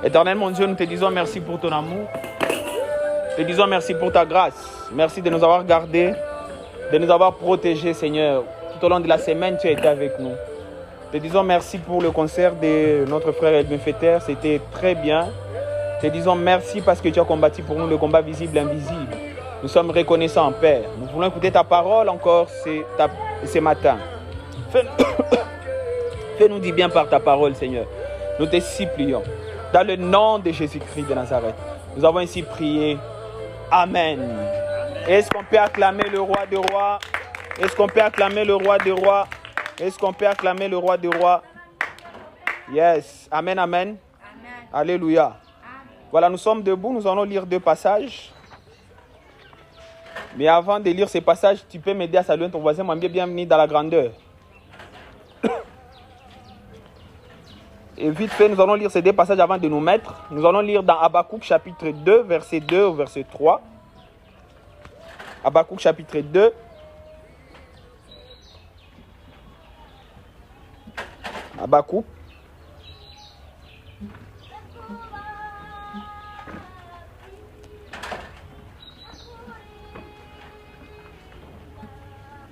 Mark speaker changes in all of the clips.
Speaker 1: Éternel mon Dieu, nous te disons merci pour ton amour. Te disons merci pour ta grâce. Merci de nous avoir gardés, de nous avoir protégés, Seigneur. Tout au long de la semaine, tu as été avec nous. Te disons merci pour le concert de notre frère Elvin Fetter. C'était très bien. Te disons merci parce que tu as combattu pour nous le combat visible et invisible. Nous sommes reconnaissants, Père. Nous voulons écouter ta parole encore ce matin. Fais-nous du bien par ta parole, Seigneur. Nous te supplions. Dans le nom de Jésus-Christ de Nazareth, nous avons ainsi prié. Amen. Est-ce qu'on peut acclamer le roi des rois? Est-ce qu'on peut acclamer le roi des rois? Est-ce qu'on peut acclamer le roi des rois? Yes. Amen, amen. Amen. Alléluia. Amen. Voilà, nous sommes debout. Nous allons lire 2 passages. Mais avant de lire ces passages, tu peux m'aider à saluer ton voisin. Moi, bienvenue dans la grandeur. Et vite fait, nous allons lire ces 2 passages avant de nous mettre. Nous allons lire dans Habakkuk chapitre 2, verset 2 au verset 3. Habakkuk chapitre 2. Habakkuk.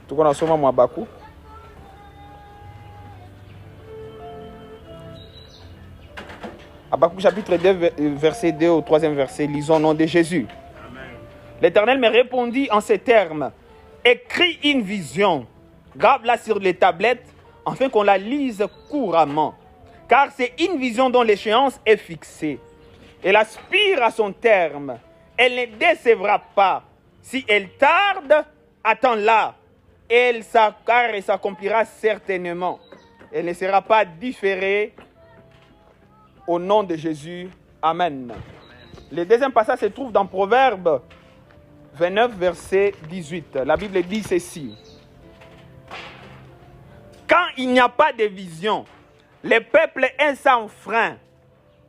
Speaker 1: Tout qu'on a souvent mon Habakkuk. Habakkuk chapitre 2, verset 2 au 3e verset, lisons au nom de Jésus. Amen. L'Éternel me répondit en ces termes: écris une vision, grave-la sur les tablettes, afin qu'on la lise couramment. Car c'est une vision dont l'échéance est fixée. Elle aspire à son terme. Elle ne décevra pas. Si elle tarde, attends-la. Car elle s'accomplira certainement. Elle ne sera pas différée. Au nom de Jésus, Amen. Le deuxième passage se trouve dans Proverbe 29, verset 18. La Bible dit ceci: quand il n'y a pas de vision, le peuple est sans frein.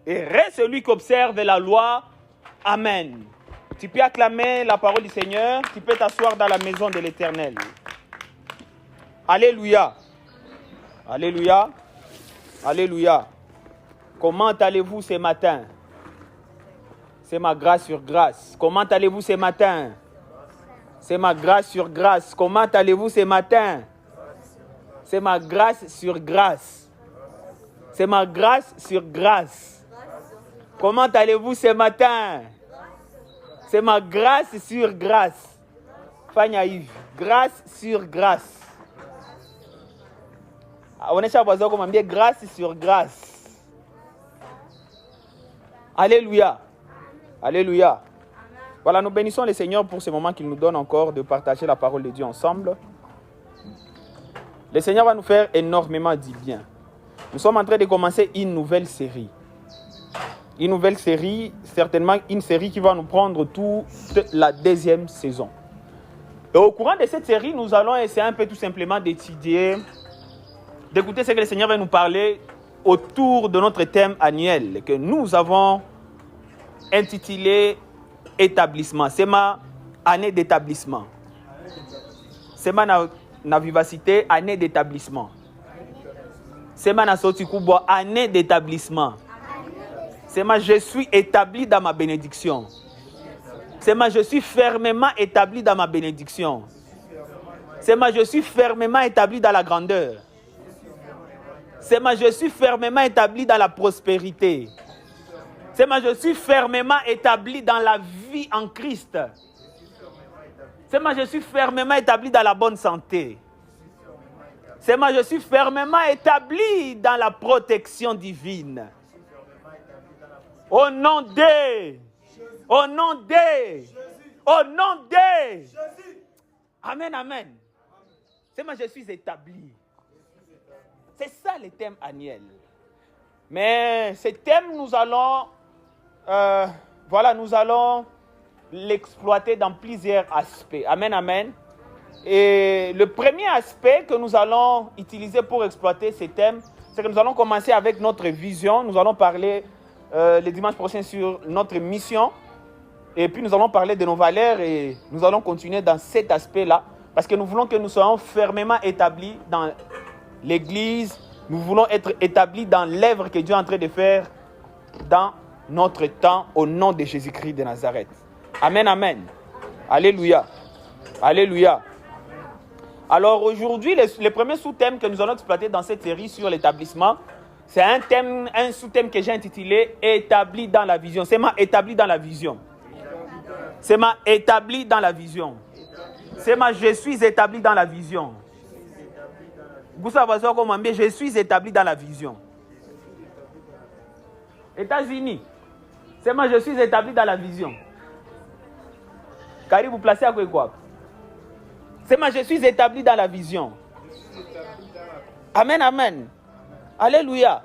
Speaker 1: Et reste celui qui observe la loi. Amen. Tu peux acclamer la parole du Seigneur. Tu peux t'asseoir dans la maison de l'Éternel. Alléluia. Alléluia. Alléluia. Comment allez-vous ce matin? C'est ma grâce sur grâce. Comment allez-vous ce matin? C'est ma grâce sur grâce. Comment allez-vous ce matin? C'est ma grâce sur grâce. C'est ma grâce sur grâce. Comment allez-vous ce matin? C'est ma grâce sur grâce. Fanya Yves, grâce sur grâce. On est chez comme on dit grâce sur grâce. Alléluia. Alléluia. Voilà, nous bénissons le Seigneur pour ce moment qu'il nous donne encore de partager la parole de Dieu ensemble. Le Seigneur va nous faire énormément du bien. Nous sommes en train de commencer une nouvelle série. Une nouvelle série, certainement une série qui va nous prendre toute la 2e saison. Et au courant de cette série, nous allons essayer un peu tout simplement d'étudier, d'écouter ce que le Seigneur va nous parler autour de notre thème annuel que nous avons intitulé établissement. C'est ma année d'établissement. C'est ma vivacité, année d'établissement. C'est ma nasoti kubwa, année d'établissement. C'est ma je suis établi dans ma bénédiction. C'est ma je suis fermement établi dans ma bénédiction. C'est ma je suis fermement établi dans la grandeur. C'est ma je suis fermement établi dans la prospérité. C'est ma je suis fermement établi dans la vie en Christ. C'est ma je suis fermement établi dans la bonne santé. C'est ma je suis fermement établi dans la protection divine. Au nom de, au nom de, au nom de. Amen, amen. C'est ma je suis établi. C'est ça le thème annuel. Mais ce thème, nous allons l'exploiter dans plusieurs aspects. Amen, amen. Et le premier aspect que nous allons utiliser pour exploiter ce thème, c'est que nous allons commencer avec notre vision. Nous allons parler le dimanche prochain sur notre mission. Et puis nous allons parler de nos valeurs et nous allons continuer dans cet aspect-là. Parce que nous voulons que nous soyons fermement établis dans l'Église. Nous voulons être établis dans l'œuvre que Dieu est en train de faire dans notre temps au nom de Jésus-Christ de Nazareth. Amen, amen. Alléluia. Alléluia. Alors aujourd'hui, le premier sous-thème que nous allons exploiter dans cette série sur l'établissement, c'est un sous-thème que j'ai intitulé « Établi dans la vision ». C'est ma établi dans la vision. C'est ma établi dans la vision. C'est ma je suis établi dans la vision. Vous savez comment dire, je suis établi dans la vision. États-Unis, c'est moi je suis établi dans la vision. Car vous placez à quoi? C'est moi je suis établi dans la vision. Amen, amen. Alléluia.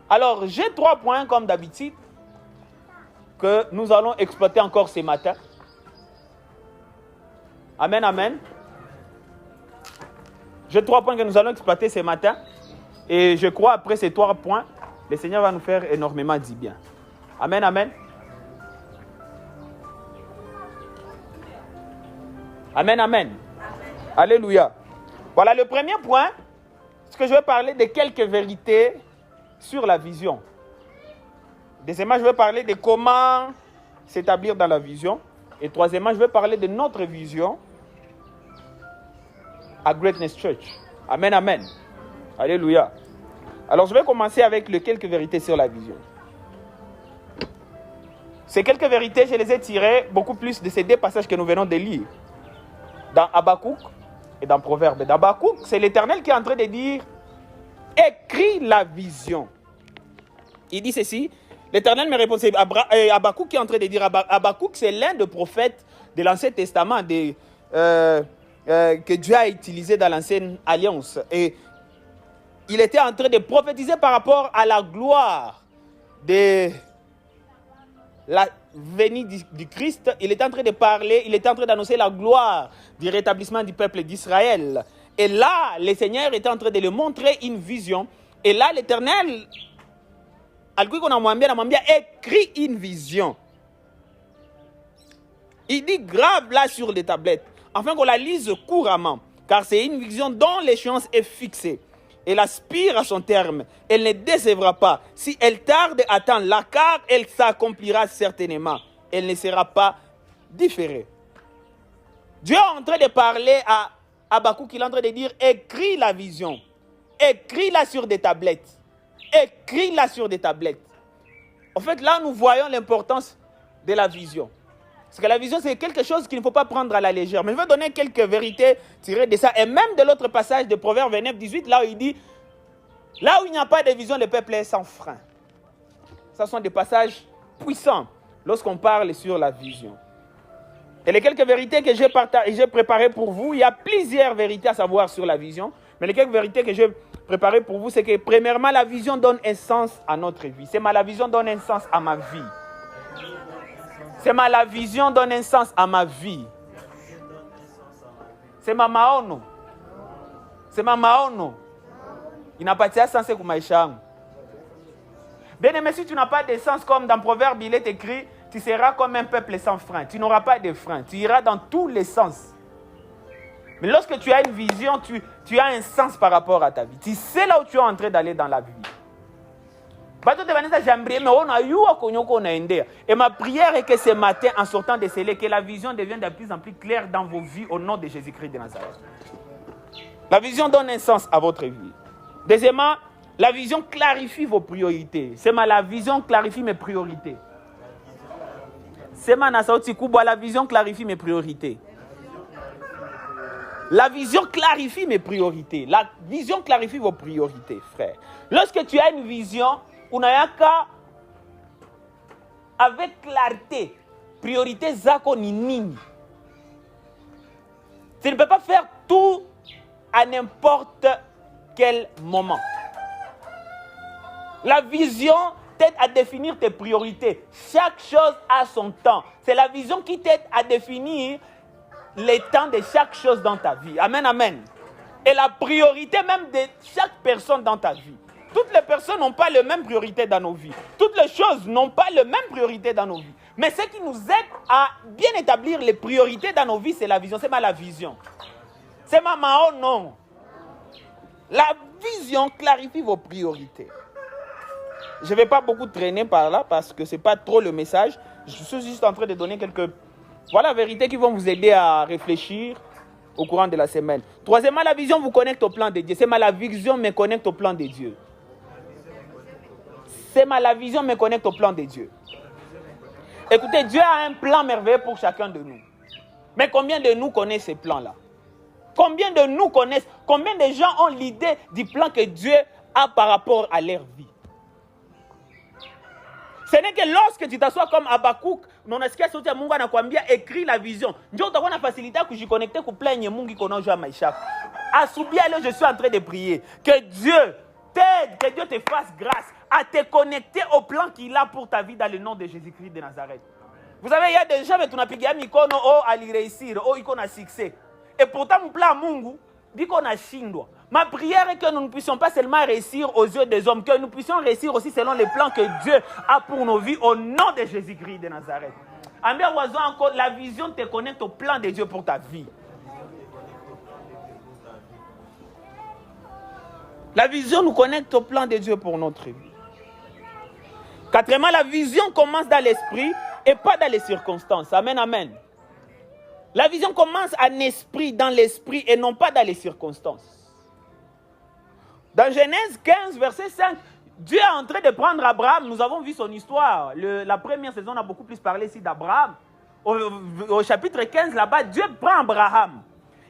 Speaker 1: Alors, j'ai 3 points comme d'habitude que nous allons exploiter encore ce matin. Amen, amen. J'ai 3 points que nous allons exploiter ce matin. Et je crois après ces 3 points, le Seigneur va nous faire énormément du bien. Amen, amen. Amen, amen. Alléluia. Voilà le premier point. Ce que je vais parler de quelques vérités sur la vision. Deuxièmement, je vais parler de comment s'établir dans la vision. Et troisièmement, je vais parler de notre vision à Greatness Church. Amen, amen. Alléluia. Alors, je vais commencer avec les quelques vérités sur la vision. Ces quelques vérités, je les ai tirées beaucoup plus de ces 2 passages que nous venons de lire. Dans Habakkuk et dans Proverbe. Dans Habakkuk, c'est l'Éternel qui est en train de dire « Écris la vision ». Il dit ceci. L'Éternel me répond, c'est Habakkuk qui est en train de dire, Habakkuk, c'est l'un des prophètes de l'Ancien Testament que Dieu a utilisé dans l'Ancienne Alliance. Et il était en train de prophétiser par rapport à la gloire de la venue du Christ. Il était en train de parler, il était en train d'annoncer la gloire du rétablissement du peuple d'Israël. Et là, le Seigneur était en train de lui montrer une vision. Et là, l'Éternel écrit une vision. Il dit grave-la sur les tablettes, afin qu'on la lise couramment, car c'est une vision dont l'échéance est fixée. Elle aspire à son terme, elle ne décevra pas. Si elle tarde, attends-la, car elle s'accomplira certainement. Elle ne sera pas différée. Dieu est en train de parler à Habakkuk, il est en train de dire, écris la vision, écris-la sur des tablettes. Écris-la sur des tablettes. En fait, là, nous voyons l'importance de la vision. Parce que la vision, c'est quelque chose qu'il ne faut pas prendre à la légère. Mais je vais donner quelques vérités tirées de ça. Et même de l'autre passage de Proverbe 29, 18, là où il dit, là où il n'y a pas de vision, le peuple est sans frein. Ce sont des passages puissants lorsqu'on parle sur la vision. Et les quelques vérités que j'ai préparées pour vous, il y a plusieurs vérités à savoir sur la vision. Mais les quelques vérités que j'ai préparées pour vous, c'est que premièrement, la vision donne un sens à notre vie. C'est la vision donne un sens à ma vie. La vision donne un sens à ma vie. C'est ma maono. Il n'a pas de sens pour maisha. Bien aimé, si tu n'as pas de sens, comme dans Proverbe, il est écrit, tu seras comme un peuple sans frein. Tu n'auras pas de frein. Tu iras dans tous les sens. Mais lorsque tu as une vision, tu as un sens par rapport à ta vie. Tu sais là où tu es en train d'aller dans la vie. Et ma prière est que ce matin, en sortant de cela, que la vision devienne de plus en plus claire dans vos vies au nom de Jésus-Christ de Nazareth. La vision donne un sens à votre vie. Deuxièmement, la vision clarifie vos priorités. La vision clarifie mes priorités. La vision clarifie mes priorités. La vision clarifie mes priorités. La vision clarifie vos priorités, frère. Lorsque tu as une vision, unayaka avec clarté, priorité zako ni nini. Tu ne peux pas faire tout à n'importe quel moment. La vision t'aide à définir tes priorités. Chaque chose a son temps. C'est la vision qui t'aide à définir les temps de chaque chose dans ta vie. Amen, amen. Et la priorité même de chaque personne dans ta vie. Toutes les personnes n'ont pas les mêmes priorités dans nos vies. Toutes les choses n'ont pas les mêmes priorités dans nos vies. Mais ce qui nous aide à bien établir les priorités dans nos vies, c'est la vision. C'est la vision. C'est ma mao, non. La vision clarifie vos priorités. je ne vais pas beaucoup traîner par là parce que ce n'est pas trop le message. Je suis juste en train de donner quelques vérités qui vont vous aider à réfléchir au courant de la semaine. Troisièmement, la vision vous connecte au plan de Dieu. C'est la vision me connecte au plan de Dieu. La vision me connecte au plan de Dieu. Écoutez, Dieu a un plan merveilleux pour chacun de nous. Mais combien de nous connaissent ces plans-là? Combien de nous connaissent? Combien de gens ont l'idée du plan que Dieu a par rapport à leur vie? Ce n'est que lorsque tu t'assois comme Habakkuk, non asikia sauti ya Mungu anakuambia écris la vision. Ndio utakuwa na facilité à kujiconnecter ku plan yenye Mungu iko nayo maisha. Asubuhi leo je suis en train de prier que Dieu t'aide, que Dieu te fasse grâce à te connecter au plan qu'il a pour ta vie dans le nom de Jésus-Christ de Nazareth. Vous savez, il y a des gens qui tunapigia mikono oh ali réussir, oh iko na succès. Et pourtant mon plan Mungu dit qu'on a shindwa. Ma prière est que nous ne puissions pas seulement réussir aux yeux des hommes, que nous puissions réussir aussi selon les plans que Dieu a pour nos vies au nom de Jésus-Christ de Nazareth. Amir Oiseau, encore, la vision te connecte au plan de Dieu pour ta vie. La vision nous connecte au plan de Dieu pour notre vie. Quatrièmement, la vision commence dans l'esprit et pas dans les circonstances. Amen, amen. La vision commence en esprit, dans l'esprit et non pas dans les circonstances. Dans Genèse 15, verset 5, Dieu est en train de prendre Abraham. Nous avons vu son histoire. La première saison, on a beaucoup plus parlé ici d'Abraham. Au chapitre 15, là-bas, Dieu prend Abraham.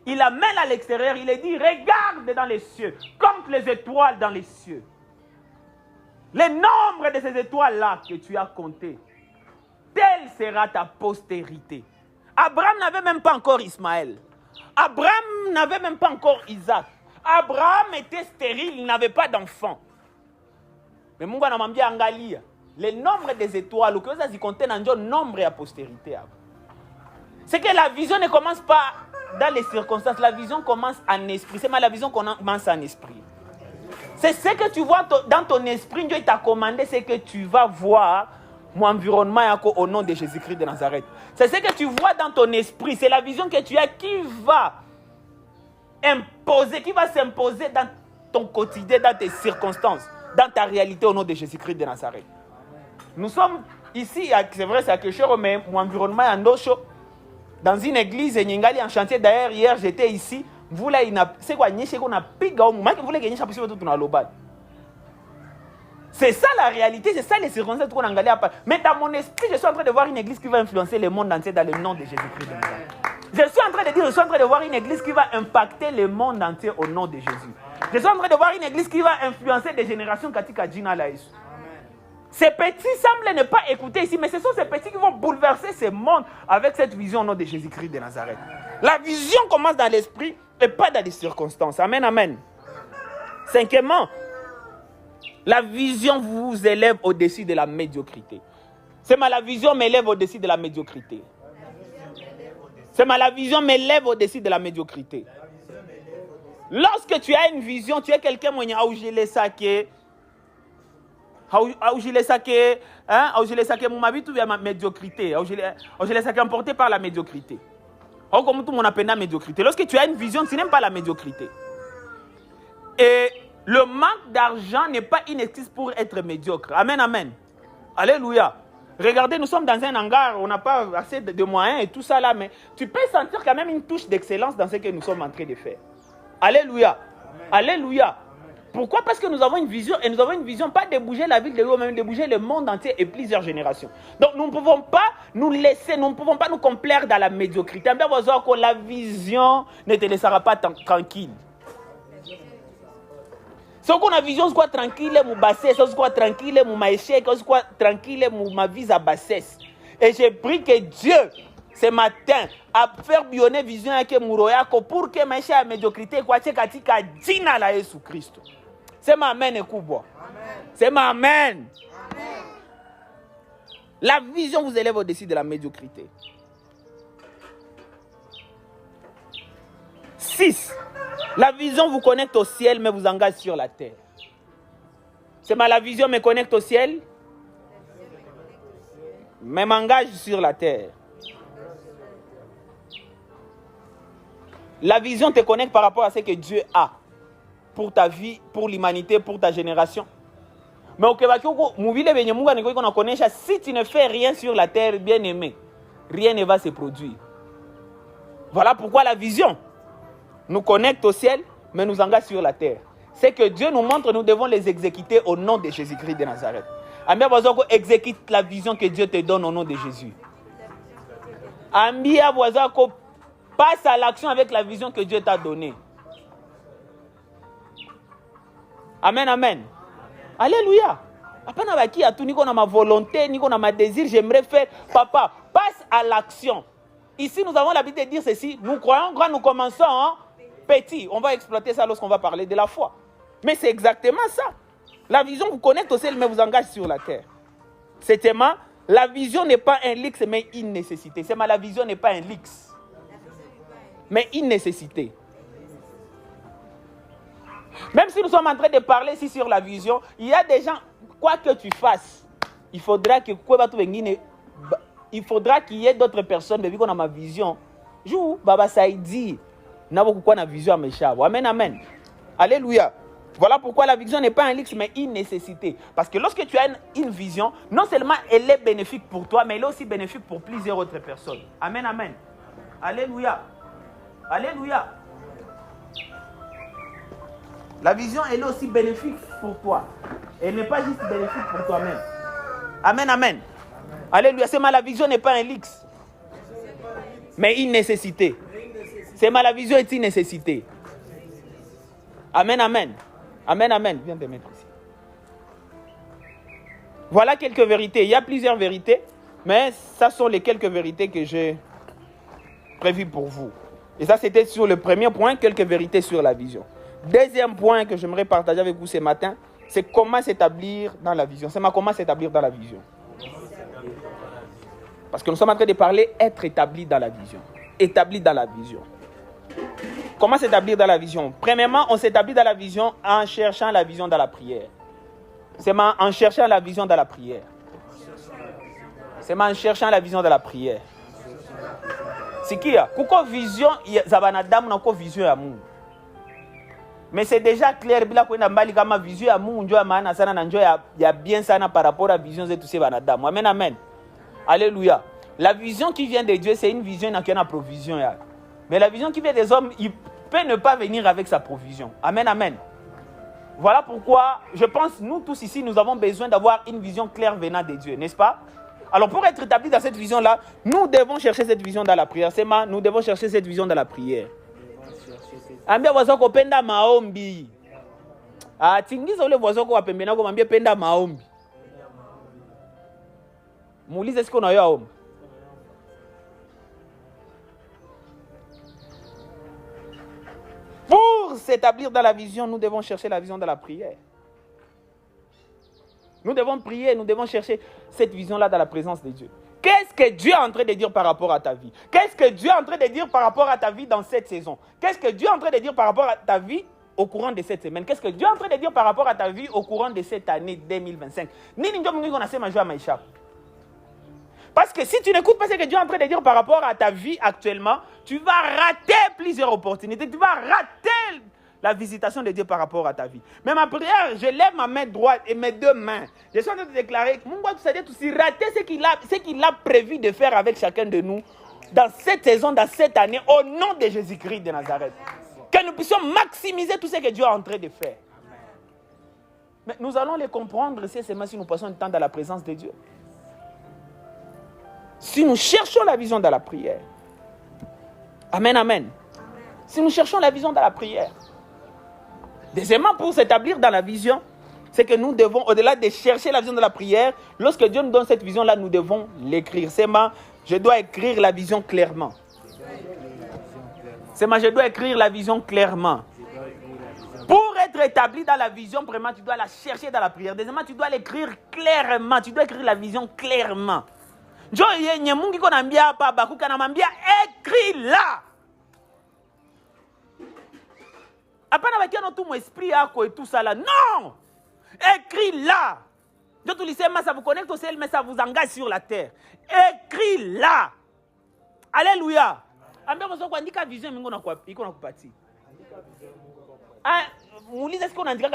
Speaker 1: Il l'amène à l'extérieur. Il lui dit, regarde dans les cieux, compte les étoiles dans les cieux. Le nombre de ces étoiles-là que tu as compté, telle sera ta postérité. Abraham n'avait même pas encore Ismaël. Abraham n'avait même pas encore Isaac. Abraham était stérile, il n'avait pas d'enfant. Mais Mungu anamwambia angalia, le nombre des étoiles, que ça compte dans le nombre de postérité. C'est que la vision ne commence pas dans les circonstances, la vision commence en esprit. C'est la vision commence en esprit. C'est ce que tu vois dans ton esprit, Dieu t'a commandé, c'est que tu vas voir mon environnement au nom de Jésus-Christ de Nazareth. C'est ce que tu vois dans ton esprit, c'est la vision que tu as qui va s'imposer dans ton quotidien, dans tes circonstances, dans ta réalité au nom de Jésus-Christ de Nazareth. Nous sommes ici, c'est vrai, c'est à Keshoro, mais mon environnement est en Dosho, dans une église, Nyengali en chantier. D'ailleurs, hier, j'étais ici. Vous là, c'est quoi, c'est ça la réalité, c'est ça les circonstances qu'on a engagées à part. Mais dans mon esprit, je suis en train de voir une église qui va influencer le monde entier dans le nom de Jésus-Christ de Nazareth. Je suis en train de dire, je suis en train de voir une église qui va impacter le monde entier au nom de Jésus. Je suis en train de voir une église qui va influencer des générations katika jina la Yesu. Ces petits semblent ne pas écouter ici, mais ce sont ces petits qui vont bouleverser ce monde avec cette vision au nom de Jésus-Christ de Nazareth. La vision commence dans l'esprit et pas dans les circonstances. Amen, amen. Cinquièmement, la vision vous élève au-dessus de la médiocrité. C'est la vision m'élève au-dessus de la médiocrité. C'est la vision m'élève au-dessus de la médiocrité. Lorsque tu as une vision, tu es quelqu'un qui a oujilé ça qui mon avis tout ma médiocrité, oujilé ça qui est emporté par la médiocrité. Comme tout le monde appelle la médiocrité. Lorsque tu as une vision, tu n'aimes pas la médiocrité. Et le manque d'argent n'est pas une excuse pour être médiocre. Amen, amen. Alléluia. Regardez, nous sommes dans un hangar, on n'a pas assez de moyens et tout ça là, mais tu peux sentir quand même une touche d'excellence dans ce que nous sommes en train de faire. Alléluia. Amen. Alléluia. Pourquoi? Parce que nous avons une vision, et nous avons une vision pas de bouger la ville de Rio, mais de bouger le monde entier et plusieurs générations. Donc nous ne pouvons pas nous laisser, nous ne pouvons pas nous complaire dans la médiocrité. La vision ne te laissera pas tranquille. Si on a vision, c'est quoi tranquille, mon bassesse, c'est quoi tranquille, mon échec, c'est quoi tranquille, ma vie à bassesse. Et j'ai pris que Dieu, ce matin, a fait bionner vision avec Mouroyako pour que ma chère médiocrité, quoi, c'est katika dina la Jésus Christ. C'est ma amen et Kubo. C'est ma amen. La vision vous élève au-dessus de la médiocrité. 6. La vision vous connecte au ciel, mais vous engage sur la terre. C'est la vision me connecte au ciel, mais m'engage sur la terre. La vision te connecte par rapport à ce que Dieu a pour ta vie, pour l'humanité, pour ta génération. Mais au Québec, si tu ne fais rien sur la terre, bien aimé, rien ne va se produire. Voilà pourquoi la vision nous connecte au ciel, mais nous engage sur la terre. C'est que Dieu nous montre, nous devons les exécuter au nom de Jésus-Christ de Nazareth. Ambia voisin, exécute la vision que Dieu te donne au nom de Jésus. Ambia voisin, passe à l'action avec la vision que Dieu t'a donnée. Amen, amen. Alléluia. Après, ni qu'on a ma volonté, ni qu'on a ma désir, j'aimerais faire. Papa, passe à l'action. Ici, nous avons l'habitude de dire ceci. Nous croyons grand, nous commençons petit. On va exploiter ça lorsqu'on va parler de la foi. Mais c'est exactement ça. La vision vous connecte au ciel, mais vous engage sur la terre. C'est tellement, la vision n'est pas un luxe, mais une nécessité. C'est la vision n'est pas un luxe, mais une nécessité. Même si nous sommes en train de parler ici sur la vision, il y a des gens, quoi que tu fasses, il faudra qu'il y ait d'autres personnes, mais vu qu'on a ma vision, jou, Baba Saïdi, n'a pas quoi na vision à mes chats. Amen, amen. Alléluia. Voilà pourquoi la vision n'est pas un luxe, mais une nécessité. Parce que lorsque tu as une vision, non seulement elle est bénéfique pour toi, mais elle est aussi bénéfique pour plusieurs autres personnes. Amen, amen. Alléluia. Alléluia. La vision, elle est aussi bénéfique pour toi. Elle n'est pas juste bénéfique pour toi-même. Amen, amen. Alléluia. C'est la vision n'est pas un luxe, mais une nécessité. C'est la vision est une nécessité. Amen, amen. Amen, amen. Viens te mettre ici. Voilà quelques vérités. Il y a plusieurs vérités, mais ça sont les quelques vérités que j'ai prévues pour vous. Et ça, c'était sur le premier point, quelques vérités sur la vision. Deuxième point que j'aimerais partager avec vous ce matin, c'est comment s'établir dans la vision. C'est comment s'établir dans la vision. Parce que nous sommes en train de parler être établi dans la vision. Établi dans la vision. Comment s'établir dans la vision? Premièrement, on s'établit dans la vision en cherchant la vision dans la prière. C'est en cherchant la vision dans la prière. C'est en cherchant la vision dans la prière. C'est qui a? Pourquoi vision, zabanadamu na vision ya Mungu. Mais c'est déjà clair bila kwenda mbali kama vision ya Mungu ndio maana sana na ndio ya bien sana par rapport à vision zetu ces banadamu. Amen, amen. Alléluia. La vision qui vient de Dieu, c'est une vision qui a une provision. Mais la vision qui vient des hommes, il peut ne pas venir avec sa provision. Amen, amen. Voilà pourquoi, je pense, nous tous ici, nous avons besoin d'avoir une vision claire venant de Dieu, n'est-ce pas? Alors, pour être établis dans cette vision-là, nous devons chercher cette vision dans la prière. C'est nous devons chercher cette vision dans la prière. Ambia voisin ko penda maombi. Tingiza ule voisin ko wapembena ko mwambie penda maombi. Muulize siko na yao ombi. Pour s'établir dans la vision, nous devons chercher la vision de la prière. Nous devons prier, nous devons chercher cette vision-là dans la présence de Dieu. Qu'est-ce que Dieu est en train de dire par rapport à ta vie? Qu'est-ce que Dieu est en train de dire par rapport à ta vie dans cette saison? Qu'est-ce que Dieu est en train de dire par rapport à ta vie au courant de cette semaine? Qu'est-ce que Dieu est en train de dire par rapport à ta vie au courant de cette année 2025? Parce que si tu n'écoutes pas ce que Dieu est en train de dire par rapport à ta vie actuellement, tu vas rater plusieurs opportunités. Tu vas rater la visitation de Dieu par rapport à ta vie. Mais ma prière, je lève ma main droite et mes deux mains. Je suis en train de déclarer que mon Dieu, c'est-à-dire aussi rater ce qu'il a prévu de faire avec chacun de nous dans cette saison, dans cette année, au nom de Jésus-Christ de Nazareth. Que nous puissions maximiser tout ce que Dieu est en train de faire. Mais nous allons les comprendre si nous passons du temps dans la présence de Dieu. Si nous cherchons la vision dans la prière. Amen, amen. Si nous cherchons la vision dans la prière. Deuxièmement, pour s'établir dans la vision, c'est que nous devons, au-delà de chercher la vision de la prière, lorsque Dieu nous donne cette vision-là, nous devons l'écrire. C'est je dois écrire la vision clairement. Je dois écrire la vision clairement. Pour être établi dans la vision, premièrement, tu dois la chercher dans la prière. Deuxièmement, tu dois l'écrire clairement. Tu dois écrire la vision clairement. Écris-la. Après, tout mon esprit et tout ça là. Non! Écris-la. Ça vous connecte au ciel, mais ça vous engage sur la terre. Écris-la. Alléluia. Vision est-ce qu'on a dit que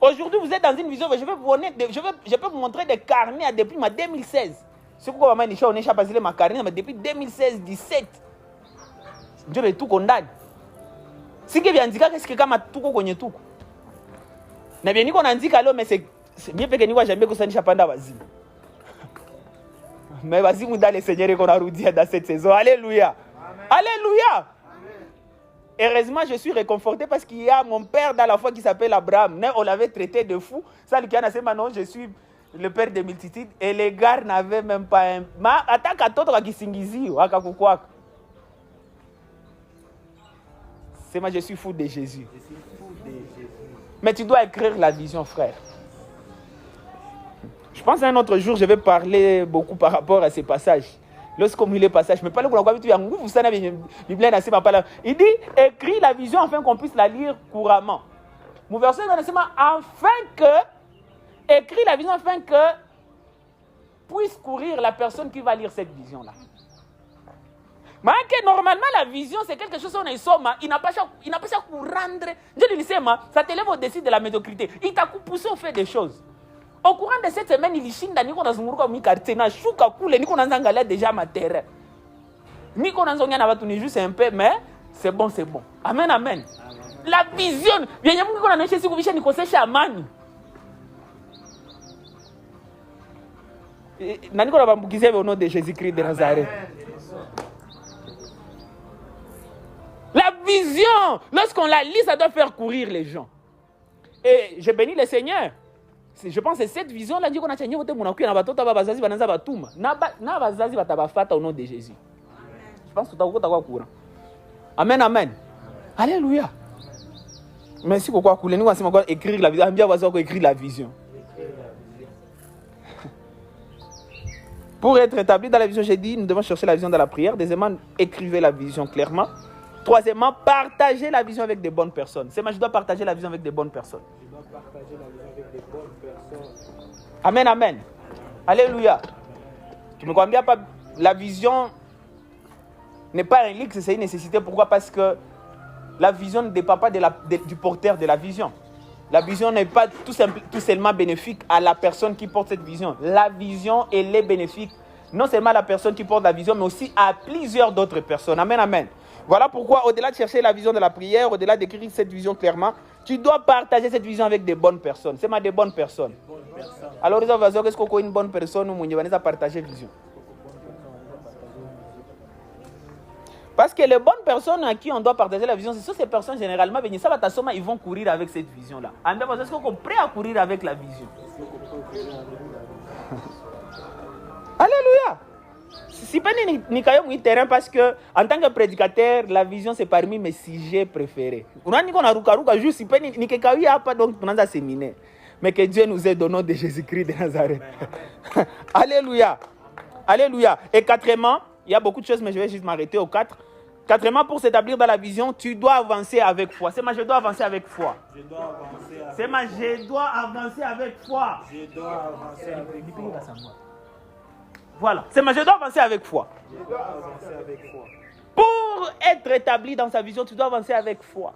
Speaker 1: Aujourd'hui, vous êtes dans une vision, je peux vous montrer des carnets depuis 2016. C'est pourquoi maman on est passé ma carnet depuis 2016-17. Dieu est tout condamné. Si que bien dit qu'est-ce que comme tout connaît tout. Na bien ni qu'on a dit qu'allo mais c'est bien fait que ni jamais que ça ni chapanda vas-y. Mais vas-y nous dans le Seigneur qu'on a roudi dans cette saison. Alléluia. Amen. Alléluia. Heureusement, je suis réconforté parce qu'il y a mon père dans la foi qui s'appelle Abraham. On l'avait traité de fou. Ça, le Canada, c'est maintenant, je suis le père des multitudes. Et les gars n'avaient même pas un. Ma attaque à tout qui s'ingizie. C'est moi, je suis fou de Jésus. Mais tu dois écrire la vision, frère. Je pense qu'un autre jour, je vais parler beaucoup par rapport à ces passages. Lorsqu'on lit les passages, mais pas le quoi tu vous savez il dit écris la vision afin qu'on puisse la lire couramment. Mon verset afin que écris la vision afin que puisse courir la personne qui va lire cette vision là. Mais que normalement la vision c'est quelque chose on est somme, il n'a pas ça courandre. Je lui dis ça t'élève au-dessus de la médiocrité. Il t'a poussé au fait des choses. Au courant de cette semaine, il y a Niko Nazunguruka Mikarté, na Shuka Kule, Niko Nazangala déjà ma terre. Niko Nazongana va tourner juste un peu, mais c'est bon, c'est bon. Amen, amen. La vision, bien y a Niko Nazangala si vous voulez Niko c'est chaman. Niko Nazangala au nom de Jésus-Christ de Nazareth. La vision, lorsqu'on la lit, ça doit faire courir les gens. Et je bénis le Seigneur. Je pense que cette vision-là, dit qu'on a changé votre monarchie, na batota ba bazazi bananza batuma, na bazazi batabafata au nom de Jésus. Je pense que tu as courant. Amen, amen. Alléluia. Merci pourquoi couler nous ensemble encore écrire la vision, bien voir écrire la vision. Pour être établi dans la vision, j'ai dit, nous devons chercher la vision dans la prière. Deuxièmement, écrivez la vision clairement. Troisièmement, partagez la vision avec des bonnes personnes. C'est moi, je dois partager la vision avec des bonnes personnes. Amen, amen. Alléluia. Tu me comprends pas? La vision n'est pas un luxe, c'est une nécessité. Pourquoi? Parce que la vision ne dépend pas du porteur de la vision. La vision n'est pas tout seulement bénéfique à la personne qui porte cette vision. La vision, elle est bénéfique non seulement à la personne qui porte la vision, mais aussi à plusieurs d'autres personnes. Amen, amen. Voilà pourquoi, au-delà de chercher la vision de la prière, au-delà d'écrire cette vision clairement, tu dois partager cette vision avec des bonnes personnes. C'est des bonnes personnes. Alors, est-ce qu'on a une bonne personne ou on va partager la vision? Parce que les bonnes personnes à qui on doit partager la vision, ce sont ces personnes généralement, ils vont courir avec cette vision-là. Est-ce qu'on est prêt à courir avec la vision? Alléluia! Si pas ni terrain parce que en tant que prédicateur, la vision c'est parmi mes sujets préférés. On a dit qu'on a ruka juste si pas ni kekawi pas donc on a séminaire. Mais que Dieu nous aide au nom de Jésus-Christ de Nazareth. Alléluia. Alléluia. Et quatrièmement, il y a beaucoup de choses mais je vais juste m'arrêter au 4. Quatrièmement, pour s'établir dans la vision, tu dois avancer avec foi. C'est moi je dois avancer avec foi. C'est moi je dois avancer avec foi. Je dois avancer avec foi. Voilà, c'est moi je dois avancer avec foi. Pour être établi dans sa vision, tu dois avancer avec foi.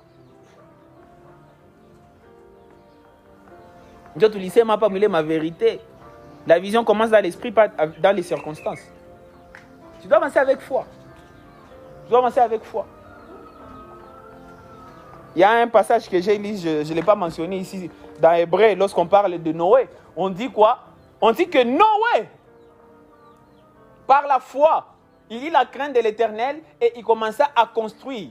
Speaker 1: Dieu te lycée m'a pas mêlé ma vérité. La vision commence dans l'esprit, pas dans les circonstances. Tu dois avancer avec foi. Tu dois avancer avec foi. Il y a un passage que j'ai lu, je ne l'ai pas mentionné ici, dans Hébreu, lorsqu'on parle de Noé. On dit quoi? On dit que Noé, par la foi, il eut la crainte de l'Éternel et il commença à construire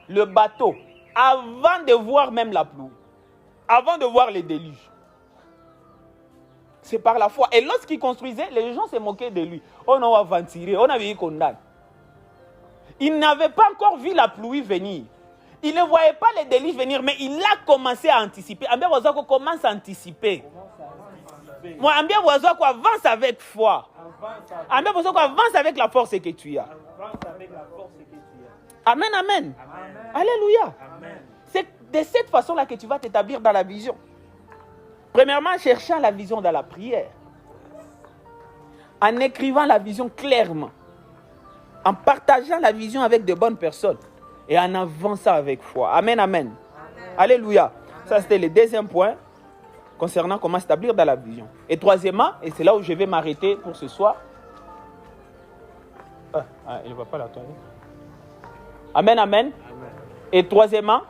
Speaker 1: le bateau avant de voir même la pluie, avant de voir les déluges. C'est par la foi. Et lorsqu'il construisait, les gens se moquaient de lui. On a aventuré, on avait eu condamné. Il n'avait pas encore vu la pluie venir. Il ne voyait pas les déluges venir, mais il a commencé à anticiper. Ambien voisin qu'on commence à anticiper. Moi, ambien voisin qu'on avance avec foi. Ambien voisin qu'on avance avec la force que tu as. Amen, amen. Alléluia. C'est de cette façon-là que tu vas t'établir dans la vision. Premièrement, en cherchant la vision dans la prière. En écrivant la vision clairement. En partageant la vision avec de bonnes personnes. et en avançant avec foi. Amen, amen. Alléluia. Ça, c'était le deuxième point concernant comment s'établir dans la vision. Et troisièmement, et c'est là où je vais m'arrêter pour ce soir. Il ne va pas la toilette. Amen, amen. Et troisièmement,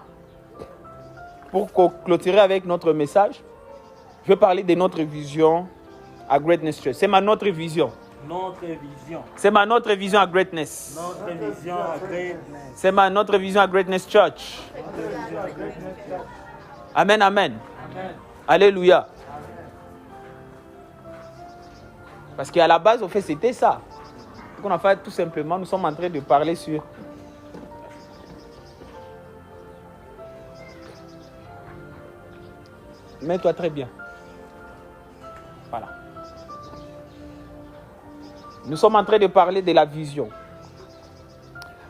Speaker 1: pour clôturer avec notre message, je vais parler de notre vision à Greatness Church. C'est ma notre vision.
Speaker 2: Notre vision.
Speaker 1: C'est ma notre vision à Greatness.
Speaker 2: Notre vision à Greatness.
Speaker 1: C'est ma notre vision à Greatness Church. Amen, amen.
Speaker 2: Amen.
Speaker 1: Alléluia. Parce qu'à la base, au fait, c'était ça. Ce qu'on a fait tout simplement, nous sommes en train de parler sur... Mets-toi très bien. Voilà. Nous sommes en train de parler de la vision.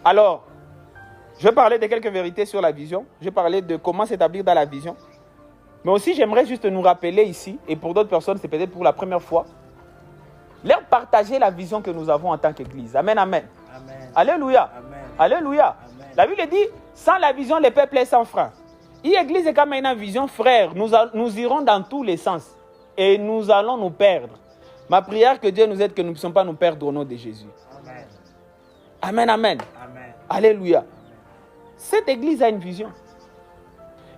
Speaker 1: Alors, je vais parler de quelques vérités sur la vision. Je vais parler de comment s'établir dans la vision. Mais aussi, j'aimerais juste nous rappeler ici, et pour d'autres personnes, c'est peut-être pour la première fois, leur partager la vision que nous avons en tant qu'Église. Amen, amen.
Speaker 2: Amen.
Speaker 1: Alléluia.
Speaker 2: Amen.
Speaker 1: Alléluia.
Speaker 2: Amen.
Speaker 1: La Bible dit, sans la vision, le peuple est sans frein. L'Église est comme une vision, frère. Nous irons dans tous les sens et nous allons nous perdre. Ma prière, que Dieu nous aide, que nous ne puissions pas nous perdre au nom de Jésus.
Speaker 2: Amen.
Speaker 1: Amen, amen.
Speaker 2: Amen.
Speaker 1: Alléluia. Cette Église a une vision.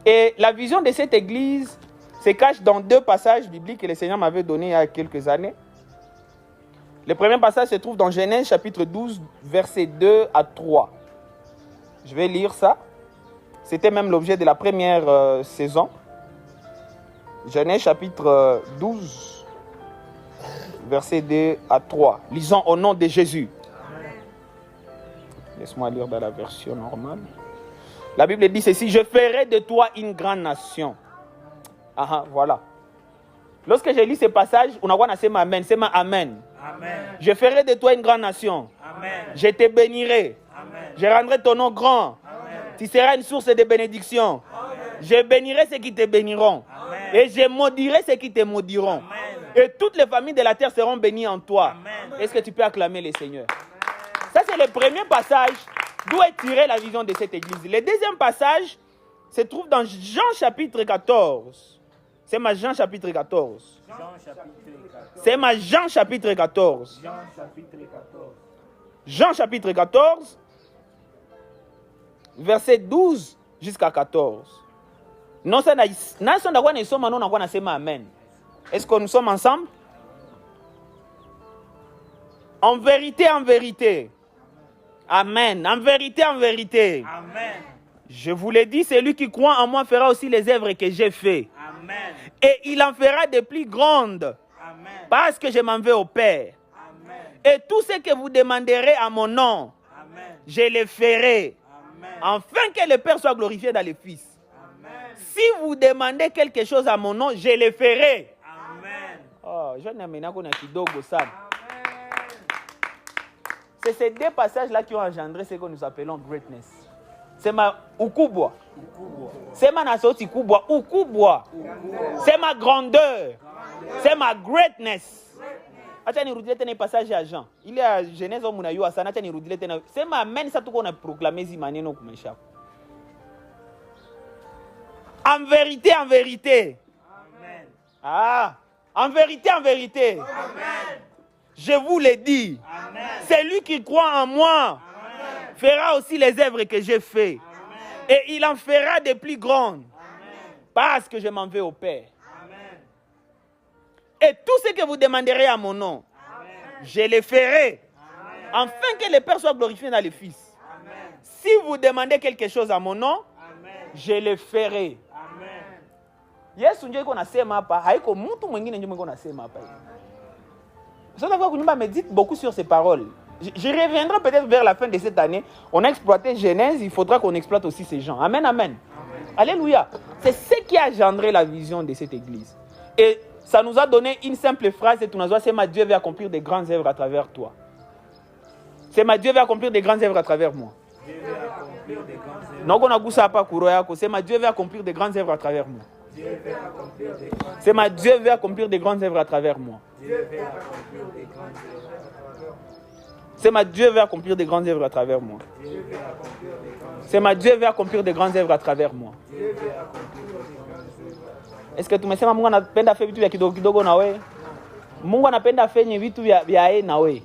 Speaker 1: Et la vision de cette Église se cache dans deux passages bibliques que le Seigneur m'avait donnés il y a quelques années. Le premier passage se trouve dans Genèse chapitre 12, versets 2 à 3. Je vais lire ça. C'était même l'objet de la première saison. Genèse chapitre 12, versets 2 à 3. Lisons au nom de Jésus.
Speaker 2: Amen.
Speaker 1: Laisse-moi lire dans la version normale. La Bible dit ceci: je ferai de toi une grande nation. Voilà. Lorsque j'ai lu ce passage, on a dit c'est ma amen, c'est ma amen.
Speaker 2: Amen.
Speaker 1: Je ferai de toi une grande nation.
Speaker 2: Amen.
Speaker 1: Je te bénirai.
Speaker 2: Amen.
Speaker 1: Je rendrai ton nom grand.
Speaker 2: Amen.
Speaker 1: Tu seras une source de bénédiction.
Speaker 2: Amen.
Speaker 1: Je bénirai ceux qui te béniront.
Speaker 2: Amen.
Speaker 1: Et je maudirai ceux qui te maudiront.
Speaker 2: Amen.
Speaker 1: Et toutes les familles de la terre seront bénies en toi.
Speaker 2: Amen.
Speaker 1: Est-ce que tu peux acclamer le Seigneur? Ça, c'est le premier passage d'où est tirée la vision de cette église. Le deuxième passage se trouve dans Jean chapitre 14. C'est ma Jean chapitre 14.
Speaker 2: Jean chapitre 14.
Speaker 1: C'est ma Jean chapitre 14.
Speaker 2: Jean chapitre 14.
Speaker 1: Jean chapitre 14, verset 12 jusqu'à 14. Non, ça n'a amen. Est-ce que nous sommes ensemble? En vérité, en vérité. Amen. En vérité, en vérité.
Speaker 2: Amen.
Speaker 1: Je vous l'ai dit, celui qui croit en moi fera aussi les œuvres que j'ai faites.
Speaker 2: Amen.
Speaker 1: Et il en fera de plus grandes.
Speaker 2: Amen.
Speaker 1: Parce que je m'en vais au Père.
Speaker 2: Amen.
Speaker 1: Et tout ce que vous demanderez à mon nom,
Speaker 2: Amen.
Speaker 1: je le ferai.
Speaker 2: Amen.
Speaker 1: Afin que le Père soit glorifié dans le Fils.
Speaker 2: Amen.
Speaker 1: Si vous demandez quelque chose à mon nom, je le ferai.
Speaker 2: Amen.
Speaker 1: Oh, je n'aime pas qu'on a kidogo ça. C'est ces deux passages-là qui ont engendré ce que nous appelons greatness. C'est ma ukubwa. C'est ma nasoti kubwa. Ukubwa. C'est ma grandeur. C'est ma greatness. Acha nirudile tena passage à Jean. Il est à Genèse au munayo sana acha nirudile tena. C'est ma amen ça tout qu'on a proclamé zi maneno kumesha. En vérité, en vérité.
Speaker 2: Amen.
Speaker 1: En vérité, en vérité.
Speaker 2: Amen.
Speaker 1: Je vous l'ai dit.
Speaker 2: Amen.
Speaker 1: Celui qui croit en moi
Speaker 2: Amen.
Speaker 1: fera aussi les œuvres que j'ai faites.
Speaker 2: Amen.
Speaker 1: Et il en fera de plus grandes.
Speaker 2: Amen.
Speaker 1: Parce que je m'en vais au Père.
Speaker 2: Amen.
Speaker 1: Et tout ce que vous demanderez à mon nom,
Speaker 2: Amen.
Speaker 1: je le ferai.
Speaker 2: Amen.
Speaker 1: Afin que le Père soit glorifié dans le Fils.
Speaker 2: Amen.
Speaker 1: Si vous demandez quelque chose à mon nom,
Speaker 2: Amen.
Speaker 1: je le ferai.
Speaker 2: Amen.
Speaker 1: Yesu ndio iko nasema hapa, haiko mtu mwingine ndio iko nasema hapa. Je médite beaucoup sur ces paroles. Je reviendrai peut-être vers la fin de cette année. On a exploité Genèse, il faudra qu'on exploite aussi ces gens. Amen, amen. Amen. Alléluia. C'est ce qui a engendré la vision de cette église. Et ça nous a donné une simple phrase, et c'est ma Dieu va accomplir des grandes œuvres à travers toi. C'est ma Dieu va accomplir des grandes œuvres à travers moi.
Speaker 2: Dieu va accomplir des grandes œuvres.
Speaker 1: Non, on a goûté ça pas kuroyako. C'est ma Dieu va accomplir des grandes œuvres à travers moi.
Speaker 2: Dieu va accomplir des grandes œuvres.
Speaker 1: C'est ma Dieu va accomplir des grandes œuvres à travers moi.
Speaker 2: Dieu va accomplir des grandes œuvres.
Speaker 1: C'est ma Dieu va accomplir des grandes œuvres à travers moi.
Speaker 2: Dieu va accomplir des grandes
Speaker 1: C'est ma Dieu veut accomplir de grandes œuvres à travers moi.
Speaker 2: Dieu veut accomplir de grandes œuvres.
Speaker 1: Est-ce que tumesema Mungu anapenda afanye vitu vya kidogo kidogo na wewe? Mungu anapenda afanye vitu vya yeye na wewe.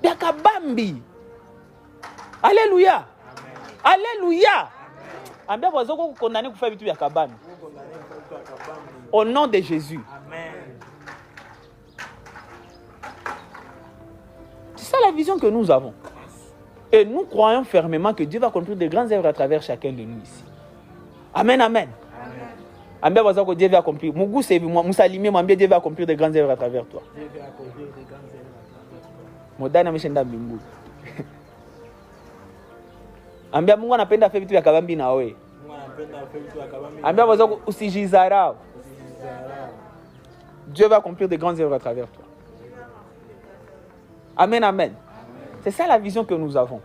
Speaker 1: Vya kabambi. Alléluia. Alléluia. Ambia wazoko kukondane kufanya vitu vya kabambi. Au nom de Jésus.
Speaker 2: Amen.
Speaker 1: C'est ça la vision que nous avons. Et nous croyons fermement que Dieu va accomplir de grandes œuvres à travers chacun de nous ici. Amen, amen. Ambia wazoko Dieu va accomplir. Mugu sevi musalimie mwambie Dieu va accomplir de grandes œuvres à travers toi.
Speaker 2: Dieu veut accomplir de grandes œuvres à travers toi.
Speaker 1: Modana meshenda mbingu. Ambia Mungu anapenda afanye vitu vya kabambi na wewe.
Speaker 2: Mungu anapenda afanye vitu vya kabambi.
Speaker 1: Ambia wazoko usijizarau.
Speaker 2: Usijizarau.
Speaker 1: Dieu va accomplir de grandes œuvres à travers toi. Amen, amen. C'est ça la vision que nous avons.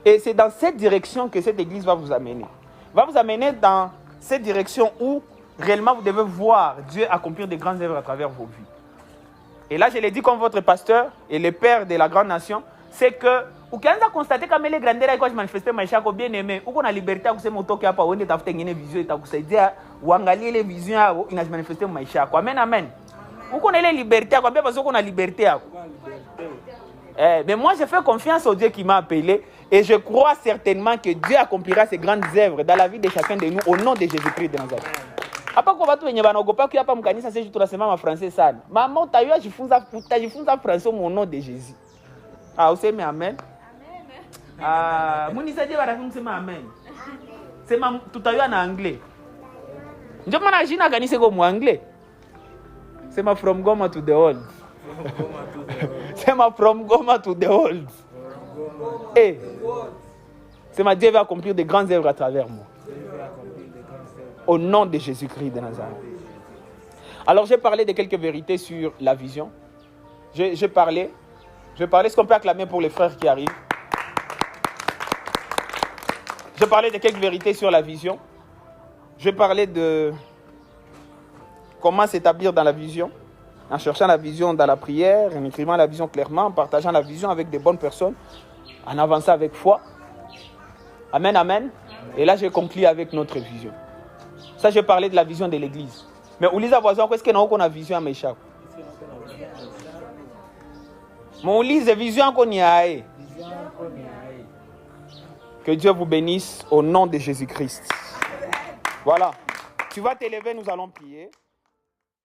Speaker 1: Et c'est dans cette direction que cette église va vous amener. Va vous amener dans cette direction où réellement vous devez voir Dieu accomplir de grandes œuvres à travers vos vies. Et là, je l'ai dit comme votre pasteur et le père de la grande nation, c'est que ukianza constater kama ile grandeur iko manifester maisha yako bien aimé, uko na liberté ya kusema utoke hapa uende tafute nyingine vision itakusaidia uangalie ile vision yao inajimanifester maisha yako. Amen, amen. Uko na ile liberté yako, ambia basi uko na liberté yako. Mais moi, je fais confiance au Dieu qui m'a appelé et je crois certainement que Dieu accomplira ses grandes œuvres dans la vie de chacun de nous au nom de Jésus-Christ de Nazareth. Hapa kwa watu wenye wanaogopa kwa hapa mkanisa sisi tunasema français sana. Mama utajifunza français au nom de Jésus. Ah, useme amen. Amen. Ah, munisaidie barafi msema amen. Sema tutayua na anglais. Ndio maana jina kanisa kwa muanglais. Sema from Goma to the world. Sema from Goma to the world. Et sema Dieu va accomplir de grandes œuvres à travers moi. Au nom de Jésus-Christ de Nazareth. Alors j'ai parlé de quelques vérités sur la vision. Je parlais. Est-ce qu'on peut acclamer pour les frères qui arrivent? Je parlais de quelques vérités sur la vision. Je parlais de comment s'établir dans la vision, en cherchant la vision dans la prière, en écrivant la vision clairement, en partageant la vision avec des bonnes personnes, en avançant avec foi. Amen, amen. Et là, j'ai conclu avec notre vision. Ça, je parlais de la vision de l'église. Mais où les voisins, qu'est-ce qu'on a vision à Méchak? Mon lise vision qu'on y a. Que Dieu vous bénisse au nom de Jésus-Christ. Voilà. Tu vas t'élever, nous allons prier.